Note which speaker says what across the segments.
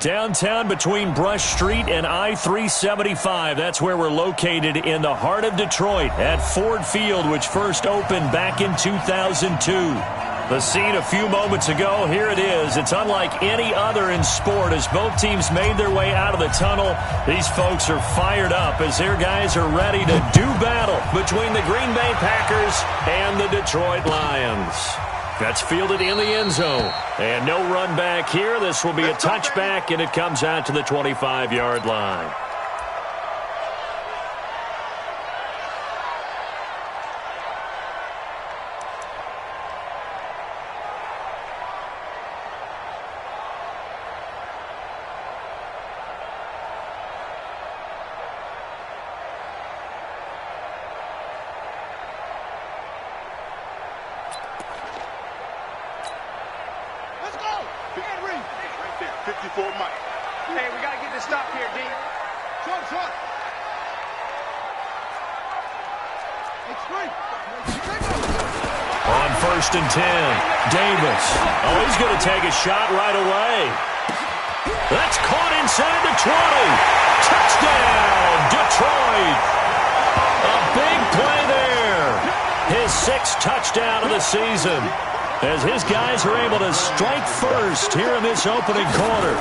Speaker 1: Downtown between Brush Street and I-375. That's where we're located in the heart of Detroit at Ford Field, which first opened back in 2002. The scene a few moments ago, here it is. It's unlike any other in sport as both teams made their way out of the tunnel. These folks are fired up as their guys are ready to do battle between the Green Bay Packers and the Detroit Lions. That's fielded in the end zone. And no run back here. This will be a touchback, and it comes out to the 25-yard line. On 1st and 10, Davis. Oh, he's going to take a shot right away. That's caught inside the 20. Touchdown, Detroit. A big play there. His 6th touchdown of the season as his guys are able to strike first here in this opening quarter.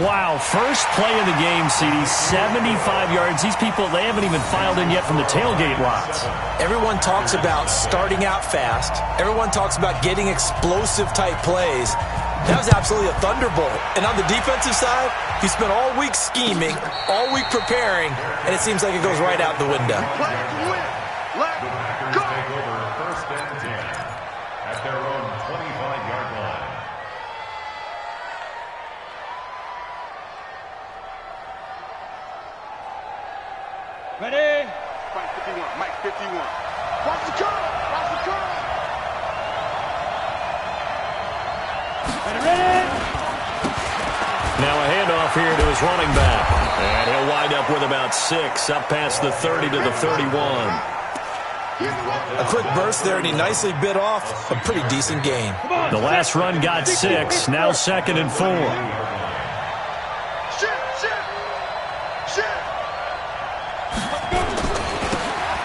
Speaker 1: Wow, first play of the game, CD, 75 yards. These people, they haven't even filed in yet from the tailgate lots.
Speaker 2: Everyone talks about starting out fast. Everyone talks about getting explosive-type plays. That was absolutely a thunderbolt. And on the defensive side, you spent all week scheming, all week preparing, and it seems like it goes right out the window.
Speaker 3: The Packers take over 1st and 10 at their own 25-yard line.
Speaker 4: Ready? Mike 51, Mike 51. Watch the curl, watch the curl. Ready?
Speaker 1: Now a handoff here to his running back. And he'll wind up with about 6, up past the 30 to the 31.
Speaker 2: A quick burst there, and he nicely bit off a pretty decent gain.
Speaker 1: The last run got 6, now 2nd and 4.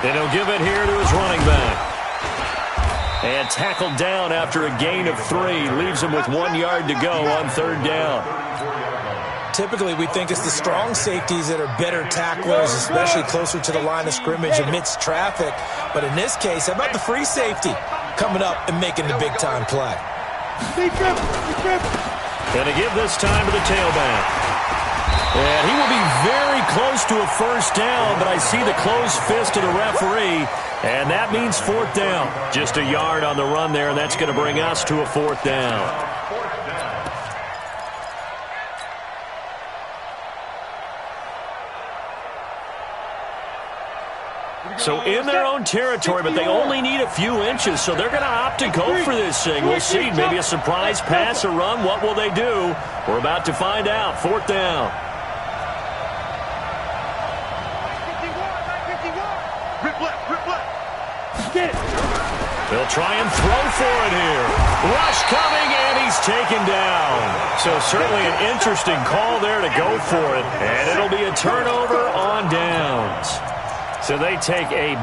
Speaker 1: And he'll give it here to his running back. And tackled down after a gain of 3. Leaves him with 1 yard to go on 3rd down.
Speaker 2: Typically, we think it's the strong safeties that are better tacklers, especially closer to the line of scrimmage amidst traffic. But in this case, how about the free safety coming up and making the big-time play?
Speaker 1: And to give this time to the tailback. And he will be very close to a 1st down, but I see the closed fist of the referee, and that means 4th down. Just a yard on the run there, and that's going to bring us to a 4th down. So in their own territory, but they only need a few inches, so they're going to opt to go for this thing. We'll see. Maybe a surprise pass or run. What will they do? We're about to find out. 4th down. They'll try and throw for it here. Rush coming, and he's taken down. So certainly an interesting call there to go for it. And it'll be a turnover on downs. So they take a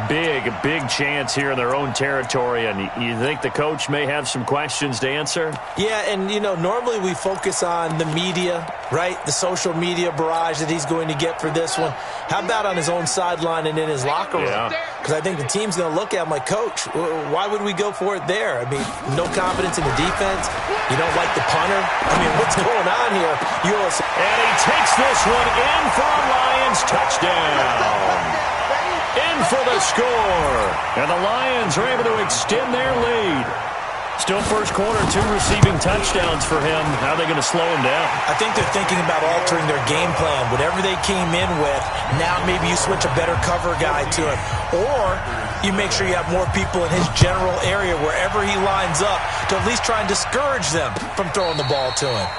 Speaker 1: big chance here in their own territory, and you think the coach may have some questions to answer?
Speaker 2: Yeah, and, you know, normally we focus on the media, right? The social media barrage that he's going to get for this one. How about on his own sideline and in his locker room? Because I think the team's going to look at him like, Coach, why would we go for it there? I mean, no confidence in the defense. You don't like the punter. I mean, what's going on here?
Speaker 1: And he takes this one in for a Lions touchdown. In for the score. And the Lions are able to extend their lead. Still first quarter, 2 receiving touchdowns for him. How are they going to slow him down?
Speaker 2: I think they're thinking about altering their game plan. Whatever they came in with, now maybe you switch a better cover guy to it. Or you make sure you have more people in his general area wherever he lines up to at least try and discourage them from throwing the ball to him.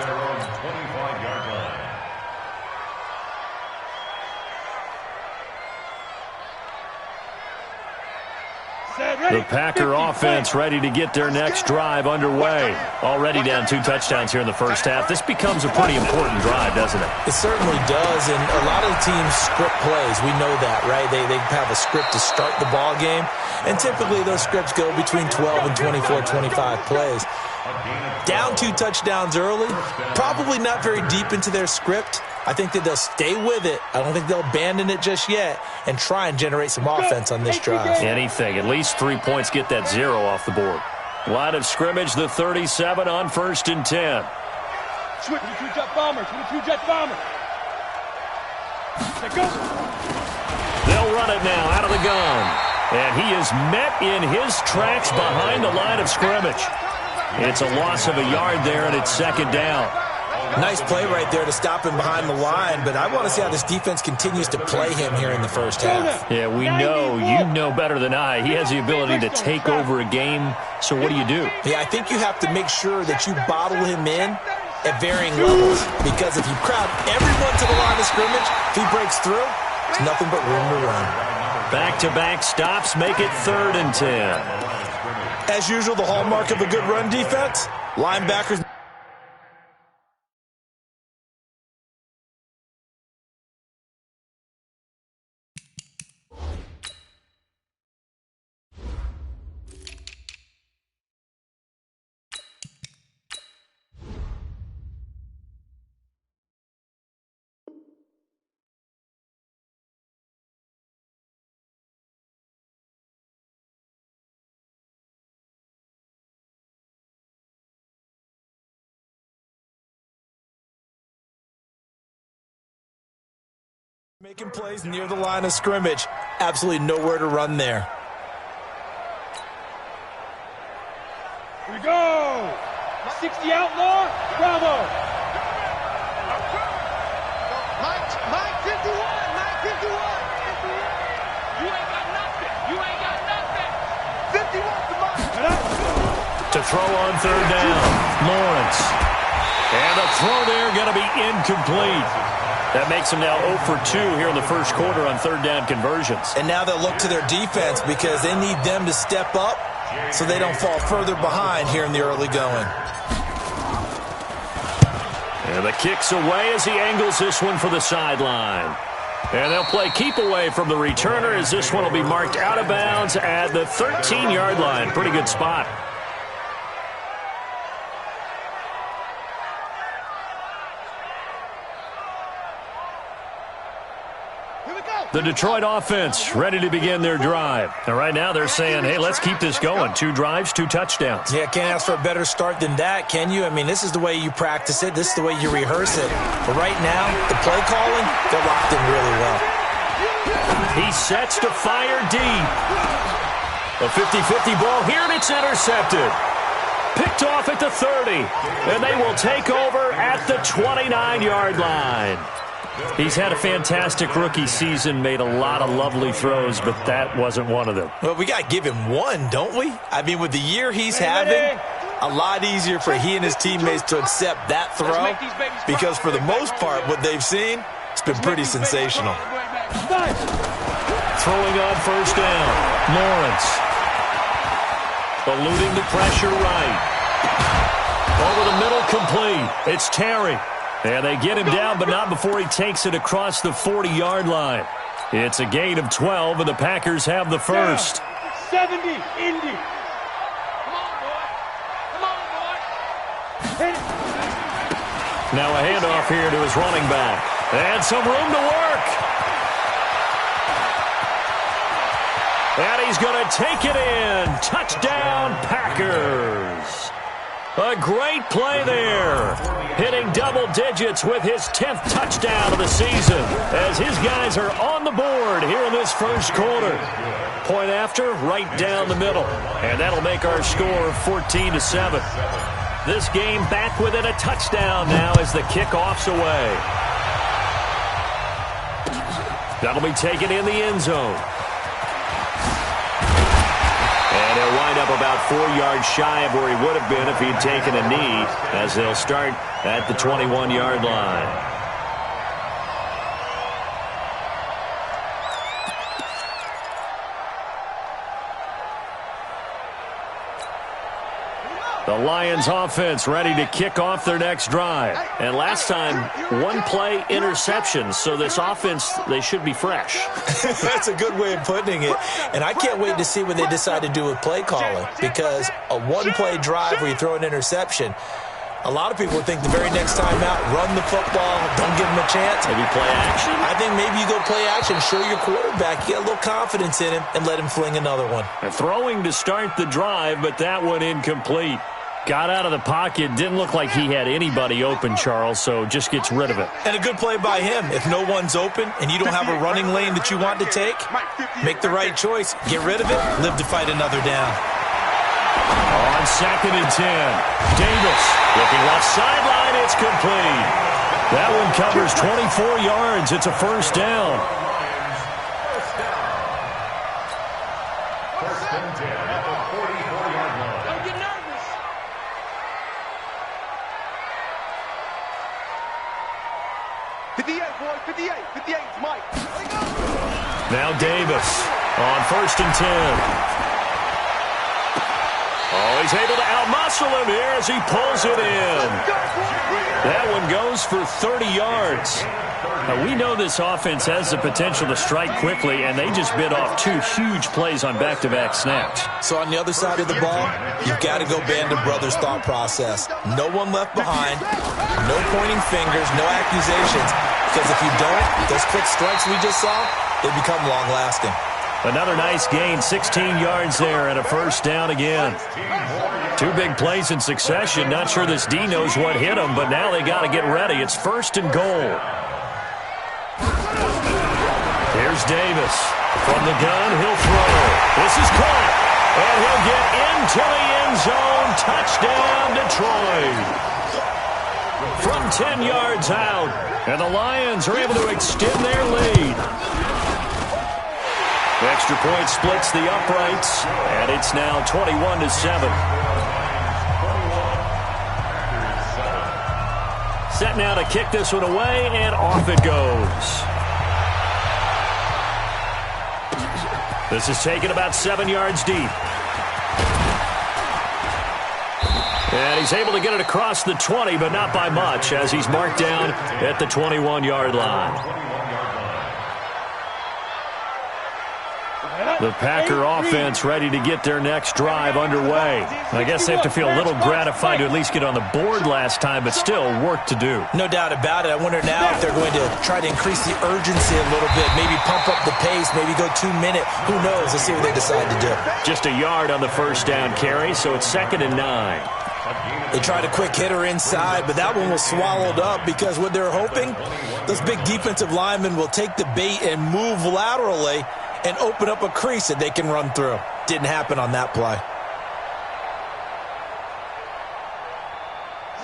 Speaker 3: Their own 25-yard line.
Speaker 1: The Packer offense ready to get their next drive underway. Already down 2 touchdowns here in the first half. This becomes a pretty important drive, doesn't it?
Speaker 2: It certainly does, and a lot of the teams script plays. We know that, right? They have a script to start the ball game, and typically those scripts go between 12 and 24, 25 plays. Down 2 touchdowns early, probably not very deep into their script. I think that they'll stay with it. I don't think they'll abandon it just yet and try and generate some offense on this drive.
Speaker 1: Anything. At least 3 points, get that 0 off the board. Line of scrimmage, the 37 on 1st and 10.
Speaker 4: Switch to 2 jet bombers. 2 jet bombers. Go.
Speaker 1: They'll run it now out of the gun. And he is met in his tracks behind the line of scrimmage. It's a loss of a yard there, and it's 2nd down.
Speaker 2: Nice play right there to stop him behind the line, but I want to see how this defense continues to play him here in the first half.
Speaker 1: Yeah, we know, you know better than I. He has the ability to take over a game, so what do you do?
Speaker 2: Yeah, I think you have to make sure that you bottle him in at varying levels, because if you crowd everyone to the line of scrimmage, if he breaks through, there's nothing but room to run.
Speaker 1: Back-to-back stops make it 3rd and 10.
Speaker 2: As usual, the hallmark of a good run defense, linebackers. Making plays near the line of scrimmage. Absolutely nowhere to run there.
Speaker 4: Here we go. 60 outlaw. Bravo. Mike 51. Mike 51. You ain't got nothing. You ain't got nothing. 51 to Mike.
Speaker 1: To throw on 3rd down, Lawrence. And the throw there going to be incomplete. That makes them now 0 for 2 here in the first quarter on 3rd down conversions.
Speaker 2: And now they'll look to their defense because they need them to step up so they don't fall further behind here in the early going.
Speaker 1: And the kick's away as he angles this one for the sideline. And they'll play keep away from the returner as this one will be marked out of bounds at the 13-yard line. Pretty good spot. The Detroit offense ready to begin their drive. And right now they're saying, hey, let's keep this going. 2 drives, 2 touchdowns.
Speaker 2: Yeah, can't ask for a better start than that, can you? I mean, this is the way you practice it. This is the way you rehearse it. But right now, the play calling, they're locked in really well.
Speaker 1: He sets to fire deep. A 50-50 ball here, and it's intercepted. Picked off at the 30. And they will take over at the 29-yard line. He's had a fantastic rookie season, made a lot of lovely throws, but that wasn't one of them.
Speaker 2: Well, we got to give him one, don't we? I mean, with the year he's having, a lot easier for he and his teammates to accept that throw because for the most part, what they've seen, it's been pretty sensational.
Speaker 1: Throwing on 1st down, Lawrence. Eluding the pressure right. Over the middle, complete. It's Terry. And they get him down, but not before he takes it across the 40-yard line. It's a gain of 12, and the Packers have the first.
Speaker 4: 70, Indy. Come on, boy. Come on, boy. Hit it.
Speaker 1: Now a handoff here to his running back. And some room to work. And he's going to take it in. Touchdown, Packers. A great play there. Hitting double digits with his 10th touchdown of the season as his guys are on the board here in this first quarter. Point after, right down the middle. And that'll make our score 14-7. This game back within a touchdown now as the kickoff's away. That'll be taken in the end zone. And he'll wind up about 4 yards shy of where he would have been if he'd taken a knee as they'll start at the 21-yard line. The Lions offense ready to kick off their next drive.
Speaker 5: And last time, one-play interception, so this offense, they should be fresh.
Speaker 2: That's a good way of putting it. And I can't wait to see what they decide to do with play calling, because a one-play drive where you throw an interception, a lot of people would think the very next time out, run the football, don't give him a chance.
Speaker 5: Maybe play action?
Speaker 2: I think maybe you go play action, show your quarterback, get a little confidence in him, and let him fling another one.
Speaker 1: Throwing to start the drive, but that one incomplete. Got out of the pocket, didn't look like he had anybody open, Charles, so just gets rid of it.
Speaker 2: And a good play by him. If no one's open and you don't have a running lane that you want to take, make the right choice, get rid of it, live to fight another down.
Speaker 1: On 2nd and 10, Davis looking left sideline, it's complete. That one covers 24 yards. It's a first down.
Speaker 3: First and 10 at the 44-yard line.
Speaker 4: Don't get nervous. "58, boy, 58, 58, Mike. There you go.
Speaker 1: Now Davis on 1st and 10. Oh, he's able to outmuscle him here as he pulls it in. That one goes for 30 yards. Now, we know this offense has the potential to strike quickly, and they just bit off 2 huge plays on back-to-back snaps.
Speaker 2: So on the other side of the ball, you've got to go Band of Brothers thought process. No one left behind, no pointing fingers, no accusations, because if you don't, those quick strikes we just saw, they become long-lasting.
Speaker 1: Another nice gain, 16 yards there, and a first down again. 2 big plays in succession. Not sure this D knows what hit him, but now they got to get ready. It's 1st and goal. Here's Davis. From the gun, he'll throw. This is caught, and he'll get into the end zone. Touchdown, Detroit. From 10 yards out, and the Lions are able to extend their lead. Extra point splits the uprights, and it's now 21-7. Set now to kick this one away, and off it goes. This is taken about 7 yards deep. And he's able to get it across the 20, but not by much, as he's marked down at the 21-yard line. The Packer offense ready to get their next drive underway. I guess they have to feel a little gratified to at least get on the board last time, but still work to do.
Speaker 2: No doubt about it. I wonder now if they're going to try to increase the urgency a little bit, maybe pump up the pace, maybe go 2 minute. Who knows? Let's see what they decide to do.
Speaker 1: Just a yard on the first down carry, so it's 2nd and 9.
Speaker 2: They tried a quick hitter inside, but that one was swallowed up because what they're hoping, those big defensive linemen will take the bait and move laterally and open up a crease that they can run through. Didn't happen on that play.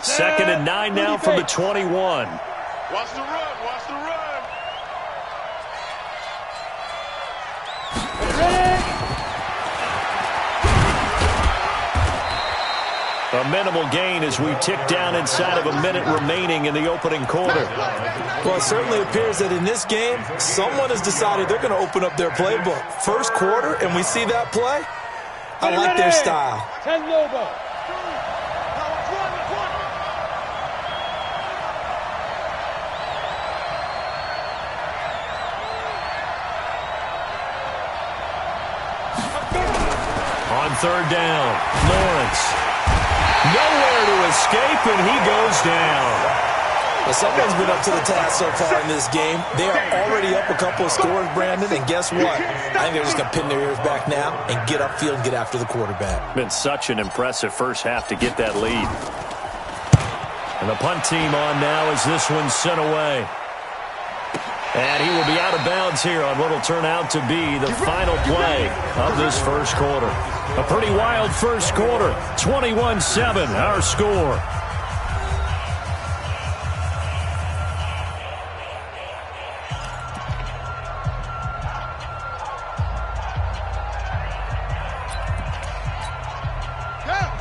Speaker 1: 2nd and 9 now from the 21.
Speaker 4: Watch the run, watch the run.
Speaker 1: A minimal gain as we tick down inside of a minute remaining in the opening quarter.
Speaker 2: Well, it certainly appears that in this game, someone has decided they're going to open up their playbook. First quarter, and we see that play. I like their style.
Speaker 4: 10 Lobo.
Speaker 1: On 3rd down, Lawrence. Nowhere to escape, and he goes down.
Speaker 2: Well, someone's been up to the task so far in this game. They are already up a couple of scores, Brandon, and guess what? I think they're just going to pin their ears back now and get upfield and get after the quarterback.
Speaker 1: Been such an impressive first half to get that lead. And the punt team on now as this one's sent away. And he will be out of bounds here on what will turn out to be the final play of this first quarter. A pretty wild first quarter. 21-7, our score.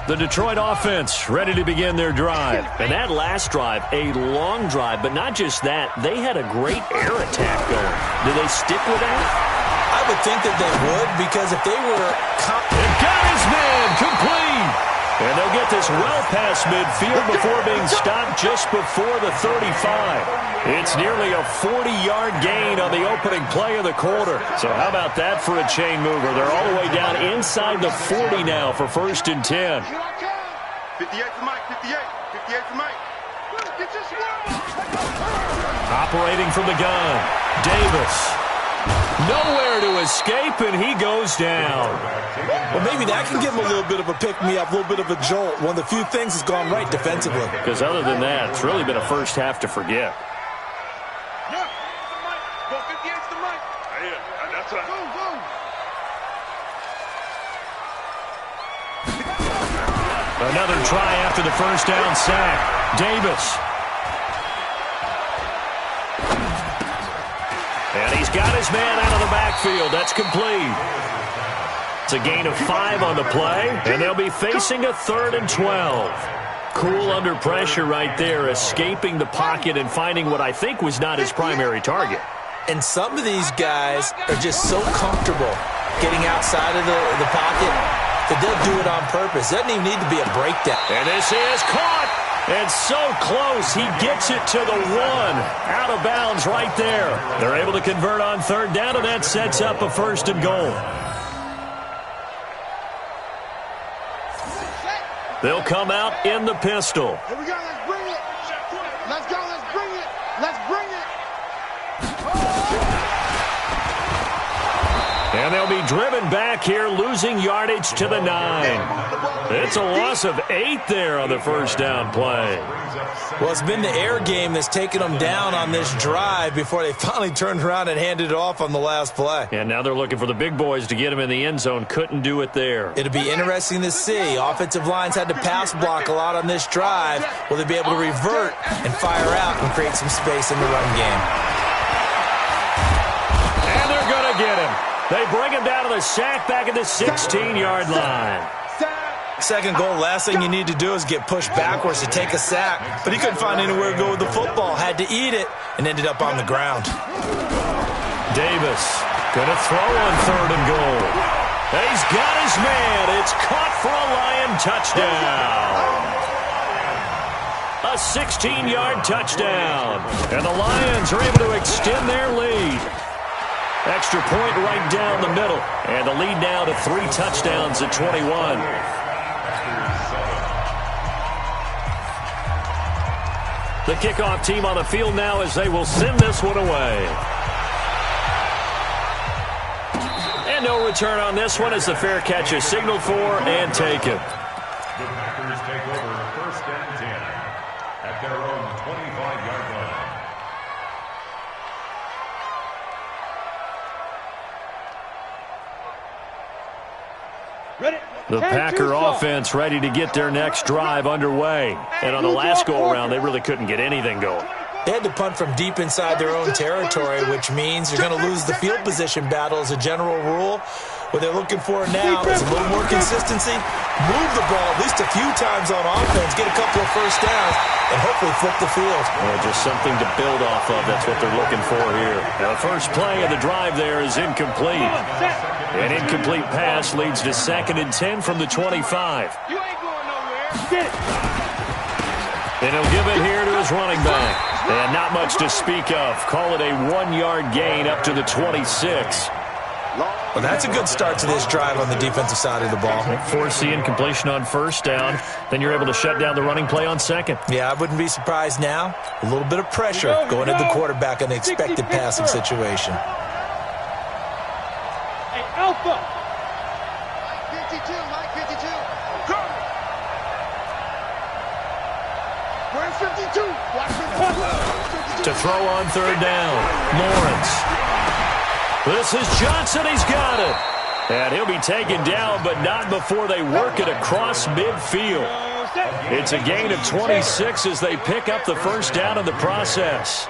Speaker 1: The Detroit offense ready to begin their drive. And that last drive, a long drive, but not just that. They had a great air attack going. Do they stick with that?
Speaker 2: I would think that they would, because if they were...
Speaker 1: They've got his man complete. And they'll get this well past midfield before being stopped just before the 35. It's nearly a 40-yard gain on the opening play of the quarter. So how about that for a chain mover? They're all the way down inside the 40 now for 1st and 10.
Speaker 4: 58 to Mike, 58. 58 to Mike. Get your
Speaker 1: Operating from the gun, Davis. Nowhere to escape, and he goes down.
Speaker 2: Well, maybe that can give him a little bit of a pick-me-up, a little bit of a jolt. One of the few things that's gone right defensively.
Speaker 1: Because other than that, it's really been a first half to forget.
Speaker 4: Yeah, go 58 to Mike. Yeah, that's right. Go.
Speaker 1: Another try after the first down sack. Davis. And he's got his man out of the backfield. That's complete. It's a gain of 5 on the play, and they'll be facing a 3rd and 12. Cool under pressure right there, escaping the pocket and finding what I think was not his primary target.
Speaker 2: And some of these guys are just so comfortable getting outside of the pocket that they'll do it on purpose. Doesn't even need to be a breakdown.
Speaker 1: And this is caught. And so close, he gets it to the 1. Out of bounds right there. They're able to convert on 3rd down, and that sets up a 1st and goal. They'll come out in the pistol.
Speaker 4: Here we go, let's bring it. Let's go, let's bring it. Let's bring it.
Speaker 1: And they'll be driven back here, losing yardage to the 9. It's a loss of 8 there on the first down play.
Speaker 2: Well, it's been the air game that's taken them down on this drive before they finally turned around and handed it off on the last play.
Speaker 1: And now they're looking for the big boys to get him in the end zone. Couldn't do it there.
Speaker 2: It'll be interesting to see. Offensive lines had to pass block a lot on this drive. Will they be able to revert and fire out and create some space in the run game?
Speaker 1: And they're going to get him. They bring him down to the sack back at the 16-yard line.
Speaker 2: Second goal, last thing you need to do is get pushed backwards to take a sack. But he couldn't find anywhere to go with the football. Had to eat it and ended up on the ground.
Speaker 1: Davis going to throw on 3rd and goal. He's got his man. It's caught for a Lion touchdown. A 16-yard touchdown. And the Lions are able to extend their lead. Extra point right down the middle. And the lead now to 3 touchdowns at 21. The kickoff team on the field now as they will send this one away. And no return on this one as the fair catch is signaled for and taken.
Speaker 3: The Packers take over 1st and 10 at their own 25-yard line.
Speaker 4: Ready?
Speaker 1: The Packer offense ready to get their next drive underway. And on the last go-around, they really couldn't get anything going.
Speaker 2: They had to punt from deep inside their own territory, which means you're going to lose the field position battle as a general rule. What they're looking for now is a little more consistency, move the ball at least a few times on offense, get a couple of first downs, and hopefully flip the field.
Speaker 1: Well, just something to build off of. That's what they're looking for here. Now, the first play of the drive there is incomplete. An incomplete pass leads to 2nd and 10 from the 25.
Speaker 4: You ain't going nowhere. Get it.
Speaker 1: And he'll give it here to his running back. And not much to speak of. Call it a 1-yard gain up to the 26.
Speaker 2: Well, that's a good start to this drive on the defensive side of the ball.
Speaker 1: Force the incompletion on 1st down. Then you're able to shut down the running play on 2nd.
Speaker 2: Yeah, I wouldn't be surprised now. A little bit of pressure going at the quarterback in the expected passing situation.
Speaker 4: Hey, Alpha. 52, Mike 52. Come. Where's 52? Watch me.
Speaker 1: To throw on 3rd down. Lawrence. This is Johnson. He's got it. And he'll be taken down, but not before they work it across midfield. It's a gain of 26 as they pick up the first down in the process.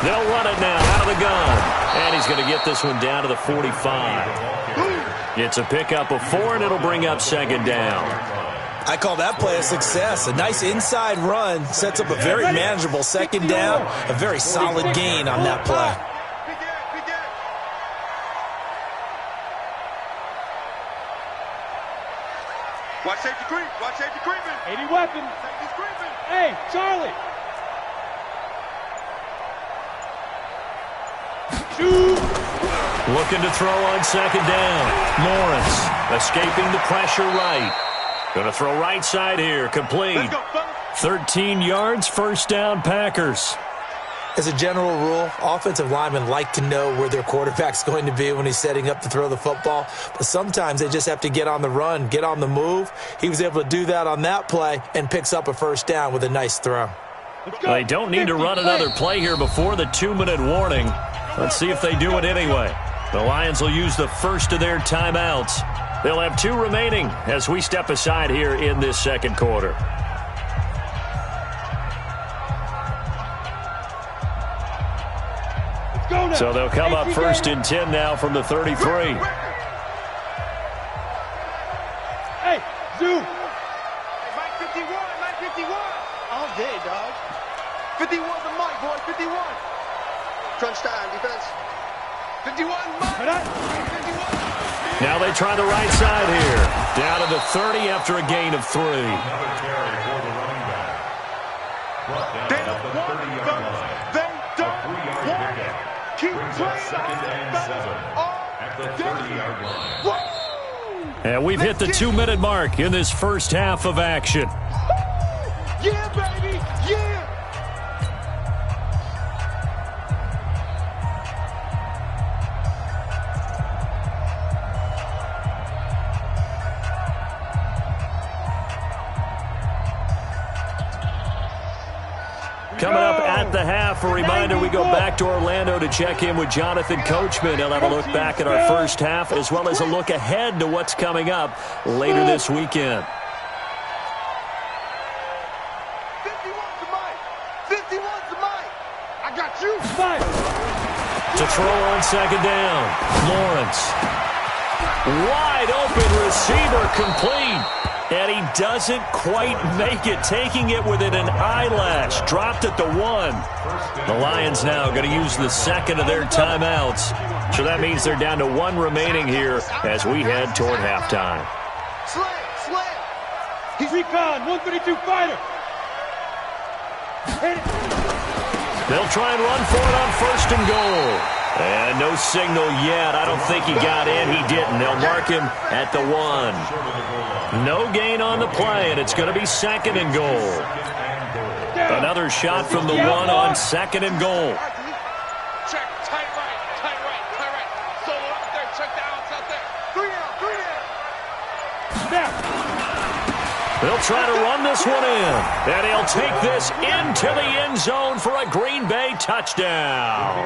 Speaker 1: They'll run it now out of the gun. And he's going to get this one down to the 45. It's a pickup of 4, and it'll bring up 2nd down.
Speaker 2: I call that play a success. A nice inside run sets up a very manageable 2nd down. A very solid gain on that play.
Speaker 4: 80 weapons. Hey, Charlie. Shoot.
Speaker 1: Looking to throw on second down. Lawrence escaping the pressure right. Going to throw right side here. Complete. 13 yards, first down, Packers.
Speaker 2: As a general rule, offensive linemen like to know where their quarterback's going to be when he's setting up to throw the football. But sometimes they just have to get on the run, get on the move. He was able to do that on that play and picks up a first down with a nice throw.
Speaker 1: They don't need to run another play here before the 2-minute warning. Let's see if they do it anyway. The Lions will use the first of their timeouts. They'll have 2 remaining as we step aside here in this second quarter. So they'll come up first and 10 now from the 33.
Speaker 4: Hey, Zoo. Mike 51, Mike 51. All day, dog. 51's the Mike, boy, 51. Crunch time, defense. 51, Mike. 51.
Speaker 1: Now they try the right side here. Down to the 30 after a gain of 3.
Speaker 3: Another carry for the running back. Brought down at the 30-yard line.
Speaker 4: They don't
Speaker 3: 3-yard
Speaker 4: want
Speaker 3: pickup.
Speaker 4: it. Keep
Speaker 3: Brings up
Speaker 4: playing
Speaker 3: 2nd and 7 at the 30-yard line.
Speaker 4: Woo!
Speaker 1: And we've hit the 2-minute mark in this first half of action.
Speaker 4: Yeah, baby, yeah.
Speaker 1: Coming up at the half, a reminder we go back to Orlando to check in with Jonathan Coachman. He'll have a look back at our first half as well as a look ahead to what's coming up later this weekend.
Speaker 4: 51's the Mike. 51's the Mike. I got you. Mike.
Speaker 1: To throw on second down, Lawrence. Wide open receiver complete. And he doesn't quite make it, taking it within an eyelash. Dropped at the 1. The Lions now going to use the second of their timeouts. So that means they're down to 1 remaining here as we head toward halftime.
Speaker 4: Slam. He's recon, 132 fighter. Hit it.
Speaker 1: They'll try and run for it on first and goal. And no signal yet. I don't think he got in. He didn't. They'll mark him at the 1. No gain on the play, and it's going to be second and goal. Another shot from the 1 on second and goal.
Speaker 4: Check, tight right. Solo out there, check the outs out there. 3 down. Now.
Speaker 1: They'll try to run this one in, and he'll take this into the end zone for a Green Bay touchdown.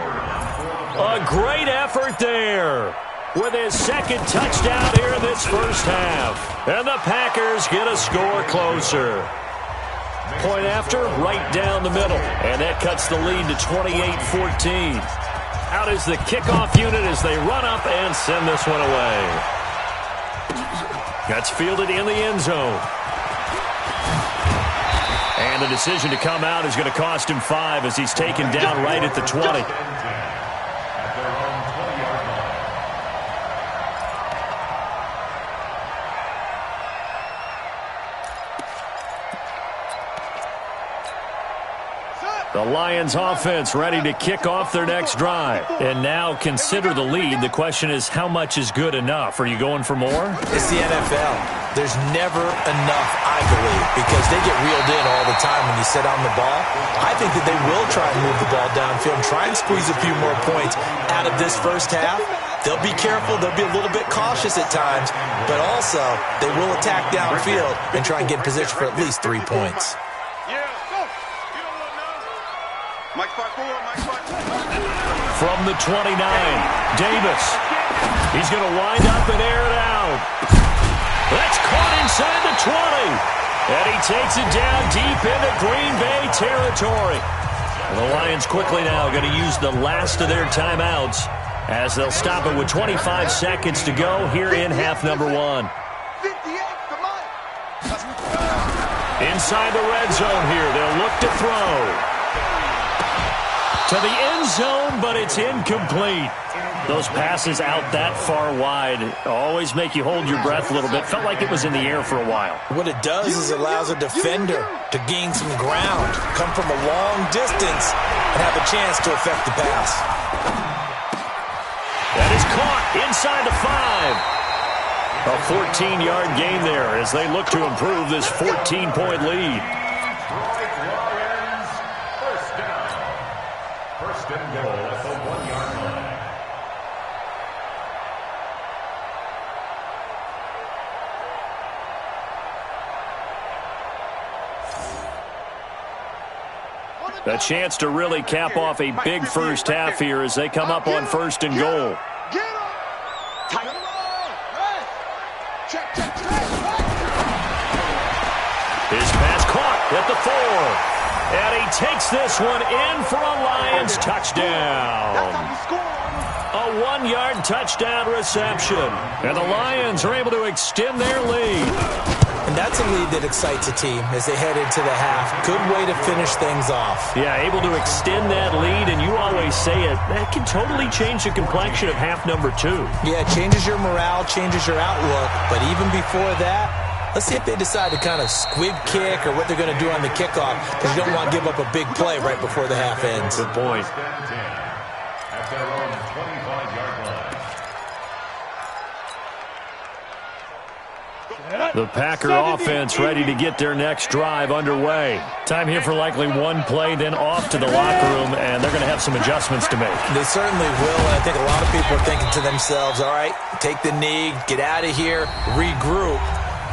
Speaker 1: A great effort there with his second touchdown here in this first half. And the Packers get a score closer. Point after, right down the middle. And that cuts the lead to 28-14. Out is the kickoff unit as they run up and send this one away. That's fielded in the end zone. And the decision to come out is going to cost him 5 as he's taken down right at the 20. The Lions offense ready to kick off their next drive. And now consider the lead. The question is, how much is good enough? Are you going for more?
Speaker 2: It's the NFL. There's never enough, I believe, because they get reeled in all the time when you sit on the ball. I think that they will try and move the ball downfield and try and squeeze a few more points out of this first half. They'll be careful. They'll be a little bit cautious at times, but also they will attack downfield and try and get in position for at least 3 points.
Speaker 1: From the 29, Davis. He's going to wind up and air it out. That's caught inside the 20. And he takes it down deep into Green Bay territory. And the Lions quickly now going to use the last of their timeouts as they'll stop it with 25 seconds to go here in half number 1. Inside the red zone here, they'll look to throw. To the end zone, but it's incomplete. Those passes out that far wide always make you hold your breath a little bit. Felt like it was in the air for a while.
Speaker 2: What it does is it allows a defender to gain some ground, come from a long distance, and have a chance to affect the pass.
Speaker 1: That is caught inside the 5. A 14-yard gain there as they look to improve this 14-point lead.
Speaker 3: First down. First and goal at the 1-yard line.
Speaker 1: A chance to really cap off a big first half here as they come up on first and goal. His pass caught at the 4. And he takes this one in for a Lions touchdown. A 1-yard touchdown reception. And the Lions are able to extend their lead.
Speaker 2: And that's a lead that excites a team as they head into the half. Good way to finish things off.
Speaker 1: Yeah, able to extend that lead, and you always say it, that can totally change the complexion of half number 2.
Speaker 2: Yeah, it changes your morale, changes your outlook. But even before that, let's see if they decide to kind of squib kick or what they're going to do on the kickoff, because you don't want to give up a big play right before the half ends.
Speaker 1: Good point.
Speaker 3: At their own 25-yard line.
Speaker 1: The Packer offense ready to get their next drive underway. Time here for likely one play, then off to the locker room, and they're going to have some adjustments to make.
Speaker 2: They certainly will, and I think a lot of people are thinking to themselves, all right, take the knee, get out of here, regroup.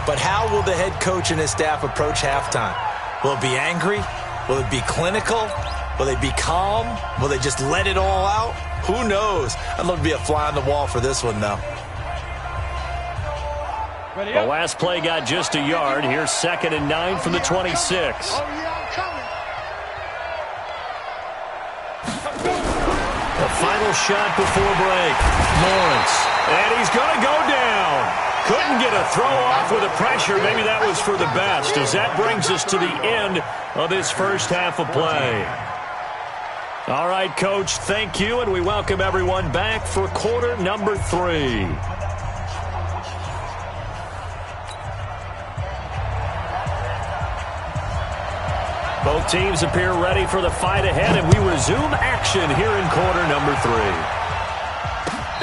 Speaker 2: But how will the head coach and his staff approach halftime? Will it be angry? Will it be clinical? Will they be calm? Will they just let it all out? Who knows? I'd love to be a fly on the wall for this one, though.
Speaker 1: The last play got just a yard. Here's 2nd and 9 from the 26.
Speaker 4: Oh, yeah, I'm coming.
Speaker 1: The final shot before break. Lawrence. And he's going to go down. Couldn't get a throw off with the pressure. Maybe that was for the best, as that brings us to the end of this first half of play. All right, Coach, thank you, and we welcome everyone back for quarter number 3. Both teams appear ready for the fight ahead, and we resume action here in quarter number 3.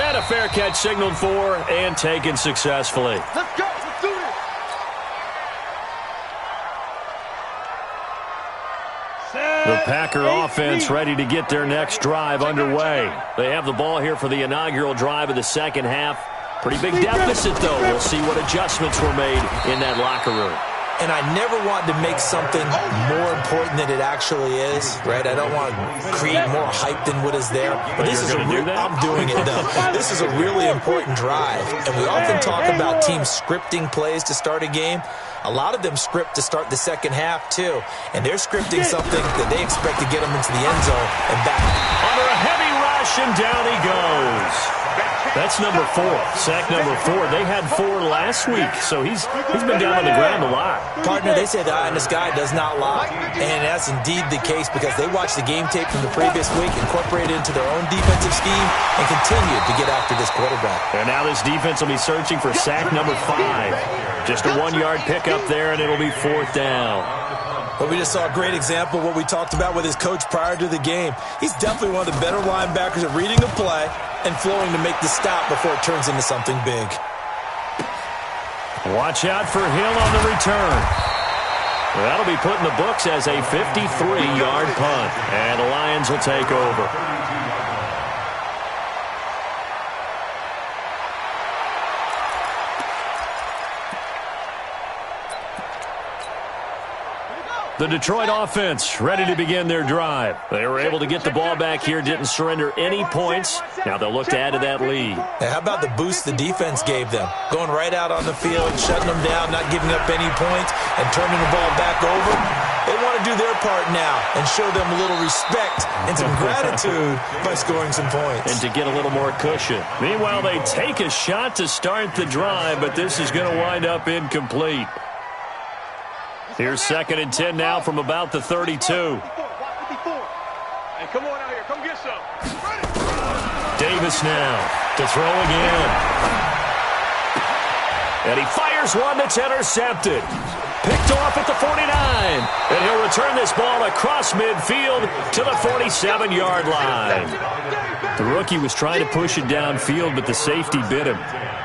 Speaker 1: And a fair catch signaled for and taken successfully.
Speaker 4: Let's go. Let's do this.
Speaker 1: The Packer offense ready to get their next drive underway. They have the ball here for the inaugural drive of the second half. Pretty big deficit, though. We'll see what adjustments were made in that locker room.
Speaker 2: And I never want to make something more important than it actually is, right? I don't want to create more hype than what is there. But this is I'm doing it, though. This is a really important drive. And we often talk about teams scripting plays to start a game. A lot of them script to start the second half, too. And they're scripting something that they expect to get them into the end zone and back.
Speaker 1: Under a heavy rush, and down he goes. That's number 4. Sack number 4. They had 4 last week, so he's been down on the ground a lot.
Speaker 2: Partner, they say the eye in the sky does not lie. And that's indeed the case because they watched the game tape from the previous week, incorporated it into their own defensive scheme, and continued to get after this quarterback.
Speaker 1: And now this defense will be searching for sack number 5. Just a 1-yard pickup there, and it'll be 4th down.
Speaker 2: But we just saw a great example of what we talked about with his coach prior to the game. He's definitely one of the better linebackers at reading a play and flowing to make the stop before it turns into something big.
Speaker 1: Watch out for Hill on the return. That'll be put in the books as a 53-yard punt, and the Lions will take over. The Detroit offense ready to begin their drive. They were able to get the ball back here, didn't surrender any points. Now they'll look to add to that lead.
Speaker 2: Hey, how about the boost the defense gave them? Going right out on the field, shutting them down, not giving up any points, and turning the ball back over. They want to do their part now and show them a little respect and some gratitude by scoring some points.
Speaker 1: And to get a little more cushion. Meanwhile, they take a shot to start the drive, but this is going to wind up incomplete. Here's 2nd and 10 now from about the 32.
Speaker 4: Hey, come on out here. Come get some.
Speaker 1: Davis now to throw again. And he fires one that's intercepted. Picked off at the 49. And he'll return this ball across midfield to the 47-yard line. The rookie was trying to push it downfield, but the safety bit him.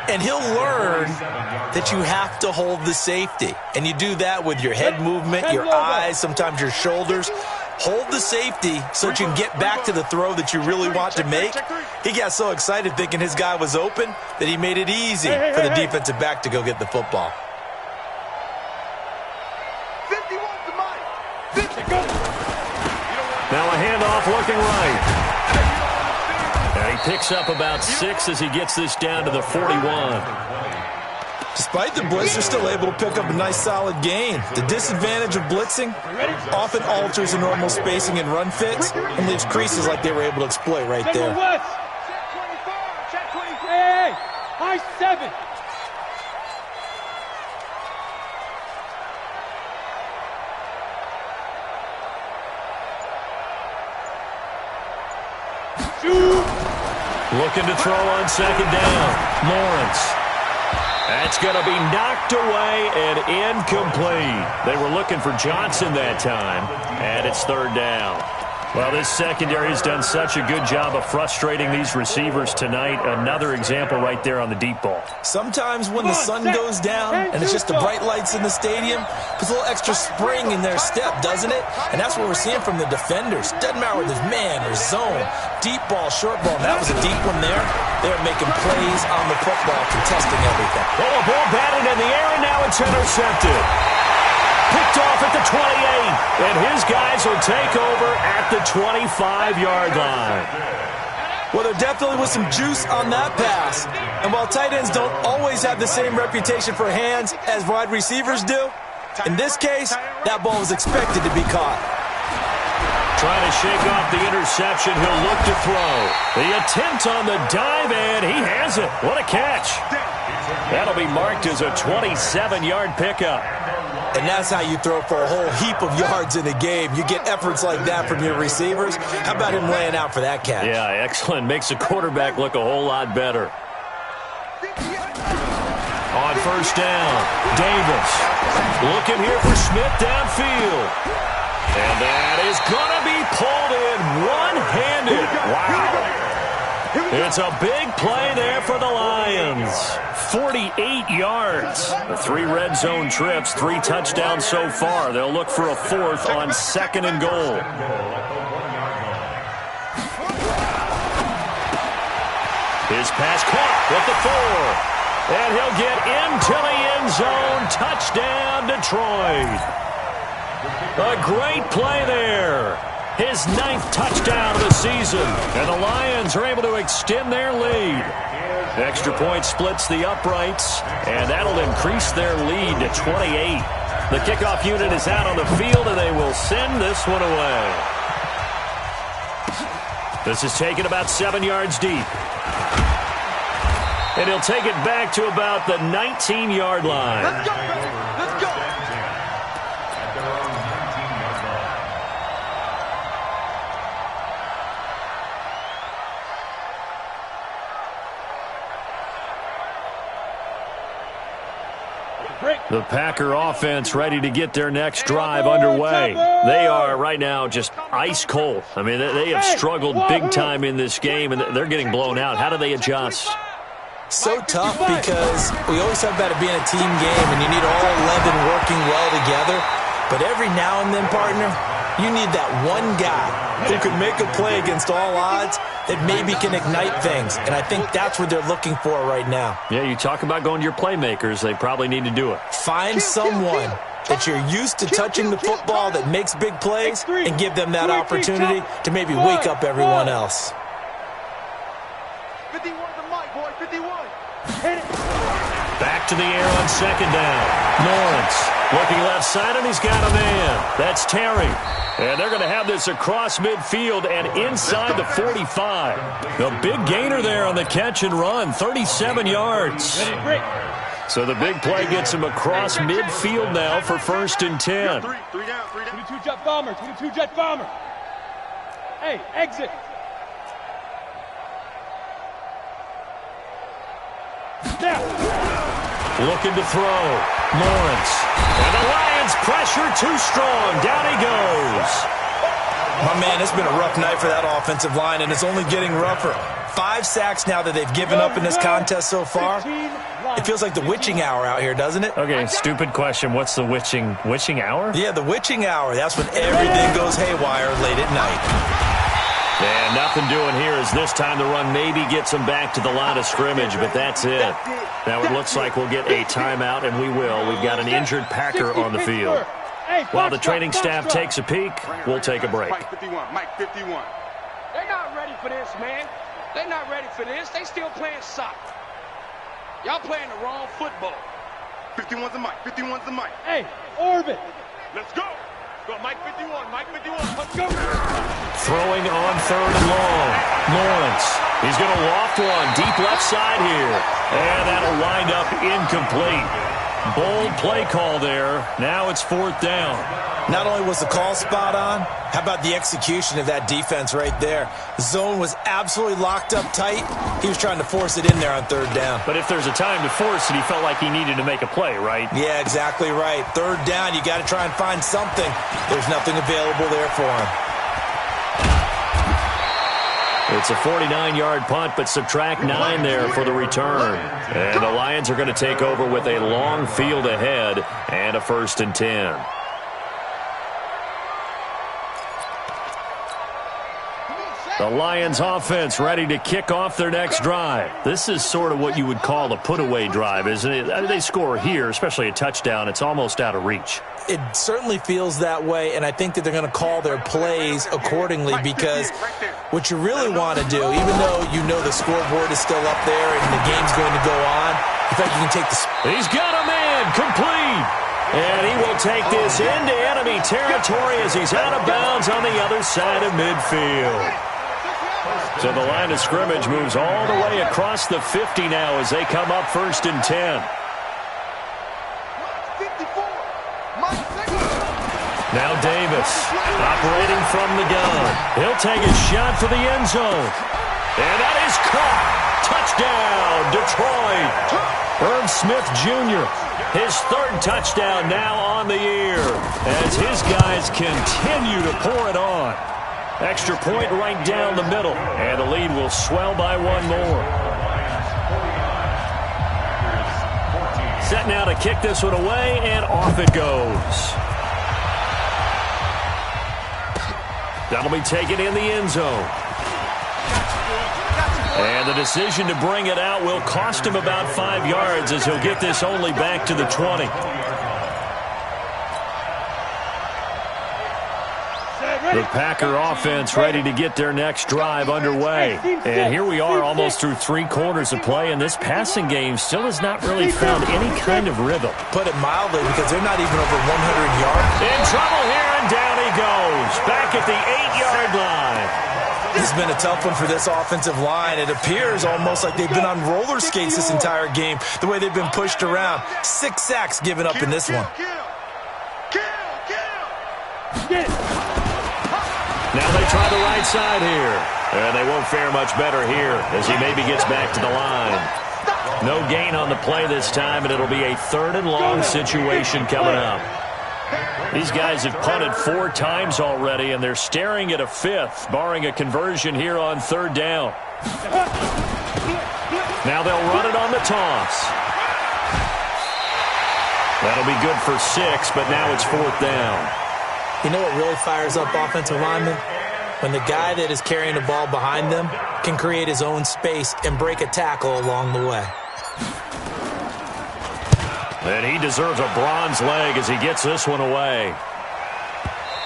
Speaker 2: And he'll learn that you have to hold the safety. And you do that with your head movement, your eyes, sometimes your shoulders. Hold the safety so that you can get back to the throw that you really want to make. He got so excited thinking his guy was open that he made it easy for the defensive back to go get the football.
Speaker 4: 51 to Mike. 50, go.
Speaker 1: Now a handoff looking right. And he picks up about 6 as he gets this down to the 41.
Speaker 2: Despite the blitz, they're still able to pick up a nice solid gain. The disadvantage of blitzing often alters the normal spacing and run fits and leaves creases like they were able to exploit right there.
Speaker 4: Check 24. Check 24. Hey, high 7.
Speaker 1: Looking to throw on second down. Lawrence. That's going to be knocked away and incomplete. They were looking for Johnson that time, and it's third down. Well, this secondary has done such a good job of frustrating these receivers tonight. Another example right there on the deep ball.
Speaker 2: Sometimes when the sun goes down and it's just the bright lights in the stadium, puts a little extra spring in their step, doesn't it? And that's what we're seeing from the defenders. Doesn't matter whether it's man or zone, deep ball, short ball. And that was a deep one there. They're making plays on the football, contesting everything.
Speaker 1: Oh, a ball batted in the air, and now it's intercepted. Picked off at the 28, and his guys will take over at the 25-yard line.
Speaker 2: Well, there definitely was some juice on that pass. And while tight ends don't always have the same reputation for hands as wide receivers do, in this case, that ball was expected to be caught.
Speaker 1: Trying to shake off the interception, he'll look to throw. The attempt on the dive, and he has it. What a catch. That'll be marked as a 27-yard pickup.
Speaker 2: And that's how you throw for a whole heap of yards in a game. You get efforts like that from your receivers. How about him laying out for that catch?
Speaker 1: Yeah, excellent. Makes the quarterback look a whole lot better. On first down, Davis. Looking here for Smith downfield. And that is going to be pulled in one-handed. Wow. It's a big play there for the Lions. 48 yards. The 3 red zone trips, 3 touchdowns so far. They'll look for a 4th on second and goal. His pass caught with the 4. And he'll get into the end zone. Touchdown, Detroit. A great play there. His 9th touchdown of the season. And the Lions are able to extend their lead. Extra point splits the uprights, and that'll increase their lead to 28. The kickoff unit is out on the field, and they will send this one away. This is taken about 7 yards deep. And he'll take it back to about the 19-yard line.
Speaker 4: Let's go, let's go.
Speaker 1: The Packer offense ready to get their next drive underway. They are right now just ice cold. I mean, they have struggled big time in this game, and they're getting blown out. How do they adjust?
Speaker 2: So tough because we always talk about it being a team game, and you need all 11 working well together. But every now and then, partner, you need that one guy who can make a play against all odds that maybe can ignite things. And I think that's what they're looking for right now.
Speaker 1: Yeah, you talk about going to your playmakers. They probably need to do it.
Speaker 2: Find someone that you're used to touching the football that makes big plays and give them that opportunity to maybe wake up everyone else.
Speaker 4: 51 to Mike, boy, 51.
Speaker 1: Back to the air on second down. Lawrence looking left side, and he's got a man. That's Terry. And they're going to have this across midfield and inside the 45. The big gainer there on the catch and run, 37 yards. So the big play gets him across midfield now for 1st and 10.
Speaker 4: 3 down. 22 jet bomber, 22 jet bomber. Hey, exit.
Speaker 1: Looking to throw. Lawrence. And the Lions pressure too strong. Down he goes.
Speaker 2: My man, it's been a rough night for that offensive line, and it's only getting rougher. 5 sacks now that they've given up in this contest so far. It feels like the witching hour out here, doesn't it?
Speaker 1: Okay, stupid question. What's the witching hour?
Speaker 2: Yeah, the witching hour. That's when everything goes haywire late at night.
Speaker 1: And nothing doing here as this time the run maybe gets them back to the line of scrimmage, but that's it. Now it looks like we'll get a timeout, and we will. We've got an injured Packer on the field. While the training staff takes a peek, we'll take a break.
Speaker 4: Mike 51, Mike 51. They're not ready for this, man. They're not ready for this. They still playing soccer. Y'all playing the wrong football.
Speaker 6: 51's a Mike. 51's a Mike.
Speaker 4: Hey, orbit.
Speaker 6: Let's go. Go, Mike 51. Mike 51.
Speaker 4: Let's go.
Speaker 1: Throwing on 3rd and long. Lawrence. He's going to loft one deep left side here. And that'll wind up incomplete. Bold play call there. Now it's 4th down.
Speaker 2: Not only was the call spot on, how about the execution of that defense right there? The zone was absolutely locked up tight. He was trying to force it in there on 3rd down.
Speaker 1: But if there's a time to force it, he felt like he needed to make a play, right?
Speaker 2: Yeah, exactly right. 3rd down, you got to try and find something. There's nothing available there for him.
Speaker 1: It's a 49-yard punt, but subtract 9 there for the return. And the Lions are going to take over with a long field ahead and a 1st and 10. The Lions offense ready to kick off their next drive. This is sort of what you would call a put-away drive, isn't it? They score here, especially a touchdown. It's almost out of reach.
Speaker 2: It certainly feels that way, and I think that they're going to call their plays accordingly, because what you really want to do, even though you know the scoreboard is still up there and the game's going to go on, in fact, you can take the...
Speaker 1: He's got a man complete. And he will take this into enemy territory as he's out of bounds on the other side of midfield. So the line of scrimmage moves all the way across the 50 now as they come up 1st and 10. Now Davis operating from the gun. He'll take a shot for the end zone. And that is caught. Touchdown, Detroit. Irv Smith Jr., his 3rd touchdown now on the year as his guys continue to pour it on. Extra point right down the middle, and the lead will swell by 1 more. Set now to kick this one away, and off it goes. That'll be taken in the end zone. And the decision to bring it out will cost him about 5 yards as he'll get this only back to the 20. The Packer offense ready to get their next drive underway. And here we are almost through 3 quarters of play, and this passing game still has not really found any kind of rhythm.
Speaker 2: Put it mildly, because they're not even over 100 yards.
Speaker 1: In trouble here, and down he goes. Back at the 8-yard line.
Speaker 2: This has been a tough one for this offensive line. It appears almost like they've been on roller skates this entire game, the way they've been pushed around. 6 sacks given up in this one.
Speaker 1: Now they try the right side here. And they won't fare much better here as he maybe gets back to the line. No gain on the play this time, and it'll be a 3rd and long situation coming up. These guys have punted 4 times already, and they're staring at a 5th, barring a conversion here on 3rd down. Now they'll run it on the toss. That'll be good for 6, but now it's 4th down.
Speaker 2: You know what really fires up offensive linemen? When the guy that is carrying the ball behind them can create his own space and break a tackle along the way.
Speaker 1: And he deserves a bronze leg as he gets this one away.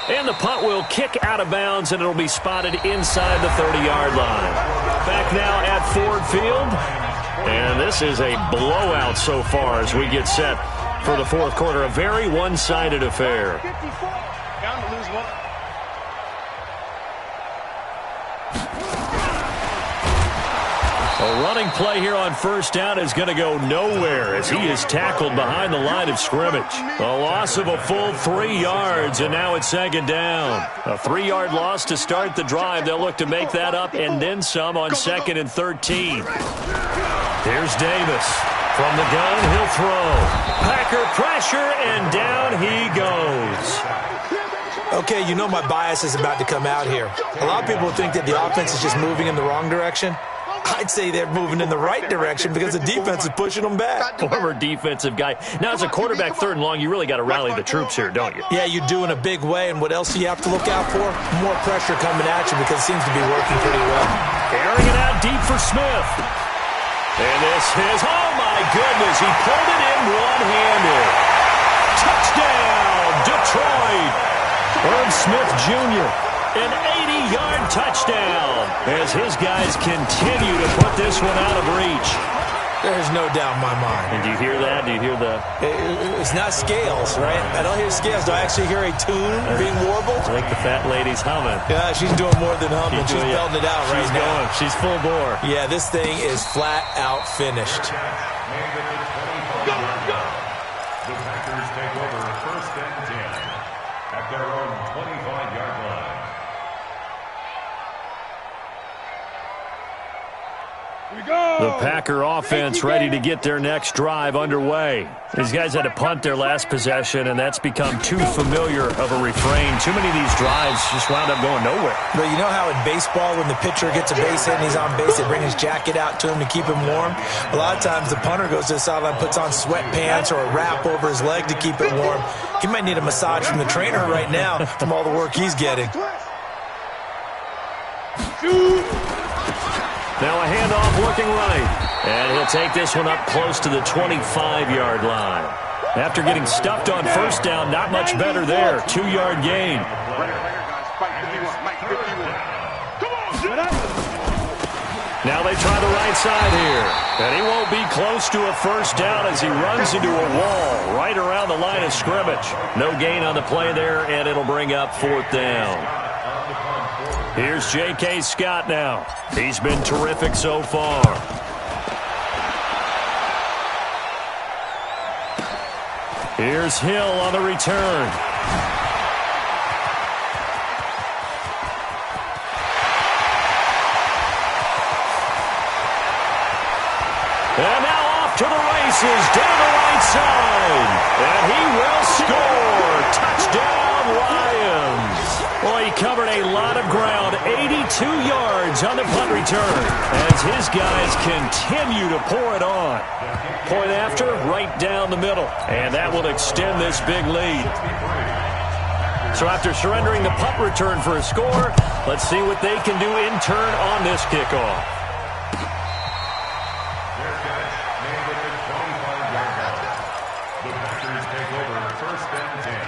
Speaker 1: And the punt will kick out of bounds, and it'll be spotted inside the 30-yard line. Back now at Ford Field. And this is a blowout so far as we get set for the 4th quarter. A very one-sided affair.
Speaker 6: Bound to lose one.
Speaker 1: A running play here on first down is going to go nowhere as he is tackled behind the line of scrimmage. A loss of a full 3 yards, and now it's second down. A 3-yard loss to start the drive. They'll look to make that up and then some on 2nd and 13. Here's Davis. From the gun, he'll throw. Packer pressure, and down he goes.
Speaker 2: Okay, you know my bias is about to come out here. A lot of people think that the offense is just moving in the wrong direction. I'd say they're moving in the right direction because the defense is pushing them back.
Speaker 1: Former defensive guy. Now, as a quarterback, 3rd and long, you really got to rally the troops here, don't you?
Speaker 2: Yeah, you do in a big way. And what else do you have to look out for? More pressure coming at you because it seems to be working pretty well.
Speaker 1: Carrying it out deep for Smith. And this is, oh my goodness, he pulled it in one-handed. Touchdown, Detroit. Irv Smith Jr., an 80-yard touchdown as his guys continue to put this one out of reach.
Speaker 2: There's no doubt in my mind.
Speaker 1: And do you hear that? Do you hear the...
Speaker 2: It's not scales, right? I don't hear scales. Do I actually hear a tune being warbled?
Speaker 1: I think the fat lady's humming.
Speaker 2: Yeah, she's doing more than humming. She's belting it out right now.
Speaker 1: She's full bore.
Speaker 2: Yeah, this thing is flat out finished.
Speaker 3: The Packers take over 1st and 10 at their own 25-yard line.
Speaker 1: The Packer offense ready to get their next drive underway. These guys had to punt their last possession, and that's become too familiar of a refrain. Too many of these drives just wound up going nowhere.
Speaker 2: But you know how in baseball, when the pitcher gets a base hit and he's on base, they bring his jacket out to him to keep him warm? A lot of times the punter goes to the sideline, puts on sweatpants or a wrap over his leg to keep it warm. He might need a massage from the trainer right now from all the work he's getting.
Speaker 1: Now a handoff looking right. And he'll take this one up close to the 25-yard line. After getting stuffed on first down, not much better there. 2-yard gain. Now they try the right side here. And he won't be close to a first down as he runs into a wall right around the line of scrimmage. No gain on the play there, and it'll bring up 4th down. Here's J.K. Scott now. He's been terrific so far. Here's Hill on the return. And now off to the races down the right side. And he will score. Touchdown, Lions. Well, he covered a lot of ground, 82 yards on the punt return, as his guys continue to pour it on. Point after, right down the middle, and that will extend this big lead. So after surrendering the punt return for a score, let's see what they can do in turn on this kickoff.
Speaker 3: The Packers take over 1st and 10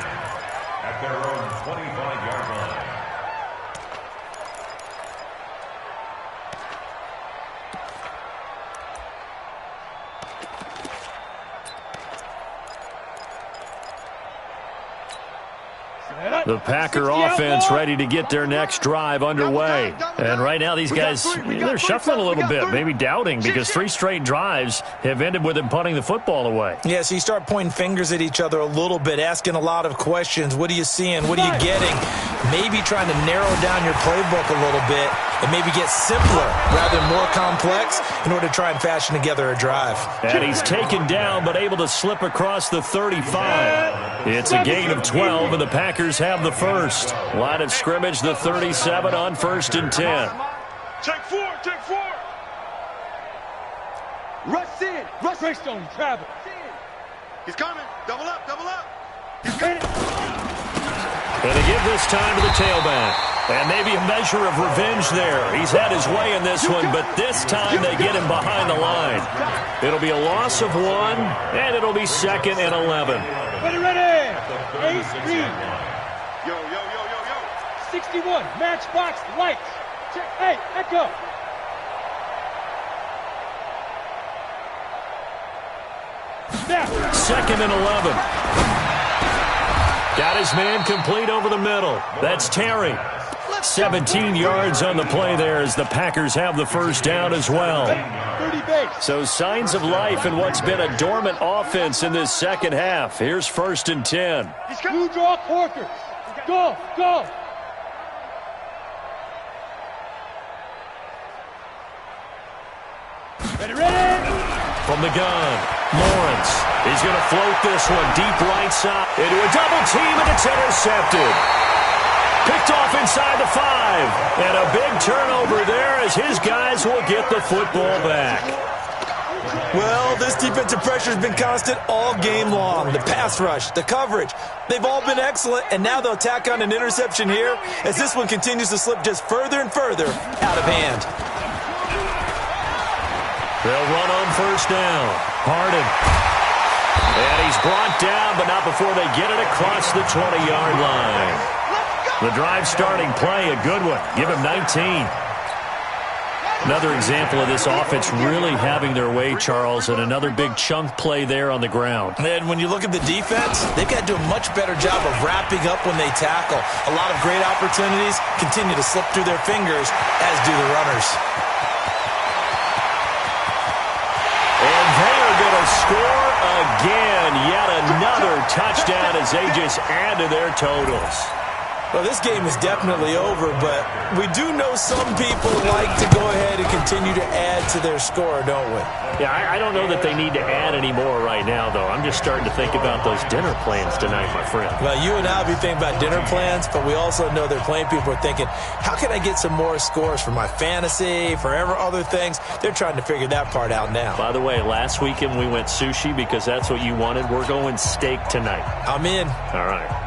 Speaker 3: at their own 25-yard line.
Speaker 1: The Packer offense ready to get their next drive underway. And right now these guys, they're shuffling a little bit, maybe doubting, because 3 straight drives have ended with them punting the football away.
Speaker 2: Yeah, so you start pointing fingers at each other a little bit, asking a lot of questions. What are you seeing? What are you getting? Maybe trying to narrow down your playbook a little bit and maybe get simpler rather than more complex in order to try and fashion together a drive.
Speaker 1: And he's taken down but able to slip across the 35. It's a gain of 12, and the Packers have the first. Line of scrimmage, the 37 on 1st and 10.
Speaker 6: Take 4, take 4.
Speaker 4: Rush in. Rush. Greystone travel.
Speaker 6: He's coming. Double up, double up.
Speaker 1: And they give this time to the tailback. And maybe a measure of revenge there. He's had his way in this one, but this time they get him behind the line. It'll be a loss of 1, and it'll be 2nd and 11.
Speaker 4: Ready. Ace Green.
Speaker 6: Yo, yo, yo, yo, yo.
Speaker 4: 61. Matchbox lights. Check. Hey, echo. Snap.
Speaker 1: 2nd and 11. Got his man complete over the middle. That's Terry. 17 yards on the play there as the Packers have the first down as well. So signs of life in what's been a dormant offense in this second half. Here's 1st and 10.
Speaker 4: You draw quarters. Go, go. Ready?
Speaker 1: From the gun, Lawrence. He's going to float this one deep right side into a double team, and it's intercepted. Picked off inside the 5. And a big turnover there as his guys will get the football back.
Speaker 2: Well, this defensive pressure has been constant all game long. The pass rush, the coverage, they've all been excellent, and now they'll tack on an interception here as this one continues to slip just further and further out of hand.
Speaker 1: They'll run on first down. Harden. And he's brought down, but not before they get it across the 20-yard line. The drive starting play, a good one. Give him 19. Another example of this offense really having their way, Charles, and another big chunk play there on the ground.
Speaker 2: And when you look at the defense, they've got to do a much better job of wrapping up when they tackle. A lot of great opportunities continue to slip through their fingers, as do the runners.
Speaker 1: And they are going to score again. Yet another touchdown as they just add to their totals.
Speaker 2: Well, this game is definitely over, but we do know some people like to go ahead and continue to add to their score, don't we?
Speaker 5: Yeah, I don't know that they need to add any more right now, though. I'm just starting to think about those dinner plans tonight, my friend.
Speaker 2: Well, you and I will be thinking about dinner plans, but we also know they're playing people are thinking, how can I get some more scores for my fantasy, for other things? They're trying to figure that part out now.
Speaker 5: By the way, last weekend we went sushi because that's what you wanted. We're going steak tonight.
Speaker 2: I'm in.
Speaker 5: All right.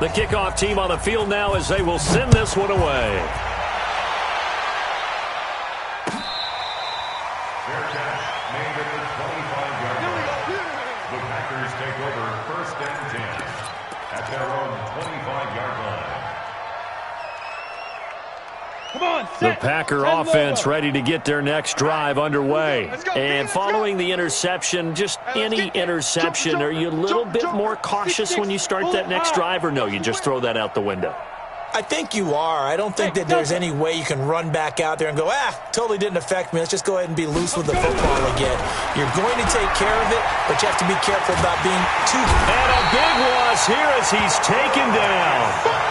Speaker 1: The kickoff team on the field now as they will send this one away.
Speaker 3: Fair catch made at the 25-yard line. The Packers take over 1st and 10 at their own 25-yard line.
Speaker 4: Come on,
Speaker 1: The Packer offense ready to get their next drive underway.
Speaker 5: And following the interception, just any interception, are you a little bit more cautious when you start that next drive, or no, you just throw that out the window?
Speaker 2: I think you are. I don't think that there's any way you can run back out there and go, totally didn't affect me. Let's just go ahead and be loose with the football again. You're going to take care of it, but you have to be careful about being too.
Speaker 1: And a big loss here as he's taken down.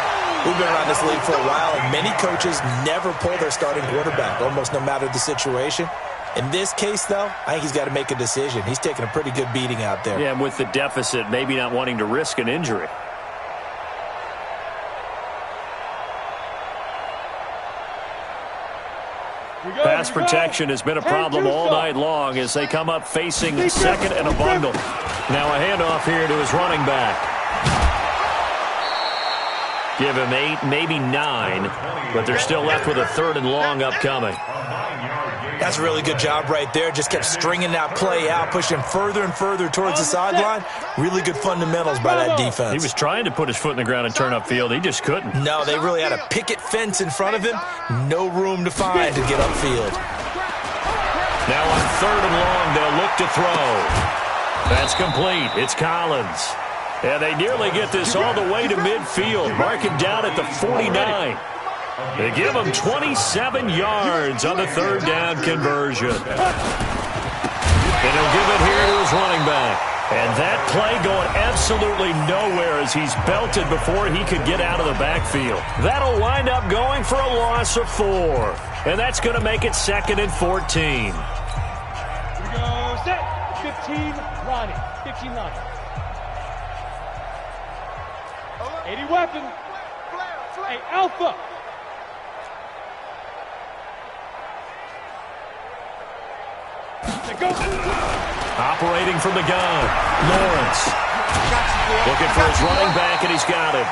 Speaker 2: We've been around this league for a while, and many coaches never pull their starting quarterback, almost no matter the situation. In this case, though, I think he's got to make a decision. He's taking a pretty good beating out there.
Speaker 1: Yeah, and with the deficit, maybe not wanting to risk an injury. Pass protection has been a problem all night long as they come up facing second and a bundle. Now a handoff here to his running back. Give him 8, maybe 9, but they're still left with a 3rd and long upcoming.
Speaker 2: That's a really good job right there. Just kept stringing that play out, pushing further and further towards the sideline. Really good fundamentals by that defense.
Speaker 1: He was trying to put his foot in the ground and turn upfield. He just couldn't.
Speaker 2: No, they really had a picket fence in front of him. No room to find to get upfield.
Speaker 1: Now on 3rd and long, they'll look to throw. That's complete. It's Collins. And they nearly get this all the way to midfield. Mark it down at the 49. They give him 27 yards on the 3rd down conversion. And he'll give it here to his running back. And that play going absolutely nowhere as he's belted before he could get out of the backfield. That'll wind up going for a loss of 4. And that's going to make it 2nd and 14.
Speaker 4: Here we go, set. 15, Ronnie. 15, Ronnie. 80 weapon. Hey, Alpha. Go.
Speaker 1: Operating from the gun, Lawrence. Looking for his running back, and he's got it.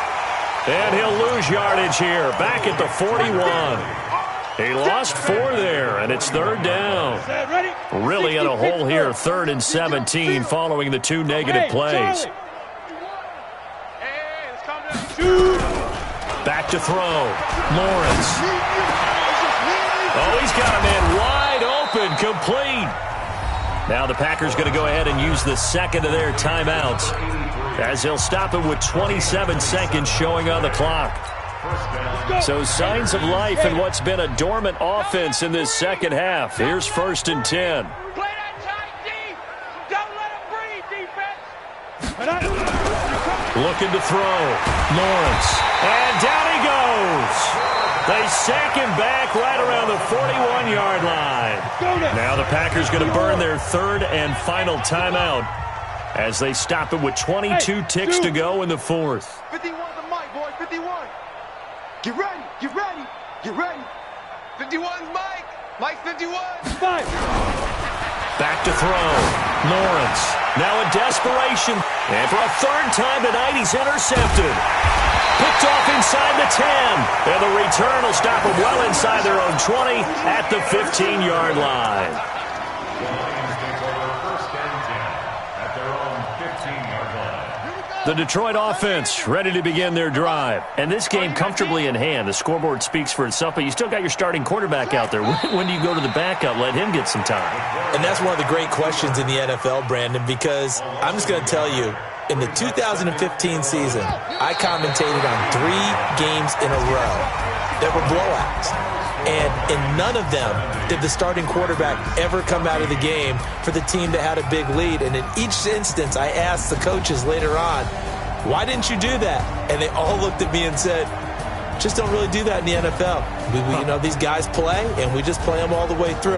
Speaker 1: And he'll lose yardage here, back at the 41. He lost 4 there, and it's 3rd down. Really in a hole here, 3rd and 17, following the 2 negative plays. Back to throw, Lawrence. Oh, he's got a man wide open, complete. Now the Packers going to go ahead and use the 2nd of their timeouts as they'll stop it with 27 seconds showing on the clock. So signs of life in what's been a dormant offense in this second half. Here's 1st and 10.
Speaker 4: Play that tight, D. Don't let him breathe, defense.
Speaker 1: Looking to throw. Lawrence. And down he goes. They sack him back right around the 41-yard line. Now the Packers going to burn their 3rd and final timeout as they stop it with 22 ticks to go in the 4th.
Speaker 6: 51 to Mike, boys. 51. Get ready. Get ready. Get ready. 51's Mike. Mike 51.
Speaker 1: Back to throw. Lawrence. Now in desperation. And for a 3rd time tonight, he's intercepted. Picked off inside the 10. And the return will stop him well inside their own 20 at the 15-yard line. The Detroit offense ready to begin their drive. And this game comfortably in hand. The scoreboard speaks for itself, but you still got your starting quarterback out there. When do you go to the backup? Let him get some time.
Speaker 2: And that's one of the great questions in the NFL, Brandon, because I'm just going to tell you, in the 2015 season, I commentated on 3 games in a row that were blowouts. And in none of them did the starting quarterback ever come out of the game for the team that had a big lead. And in each instance, I asked the coaches later on, why didn't you do that? And they all looked at me and said, just don't really do that in the NFL. These guys play, and we just play them all the way through.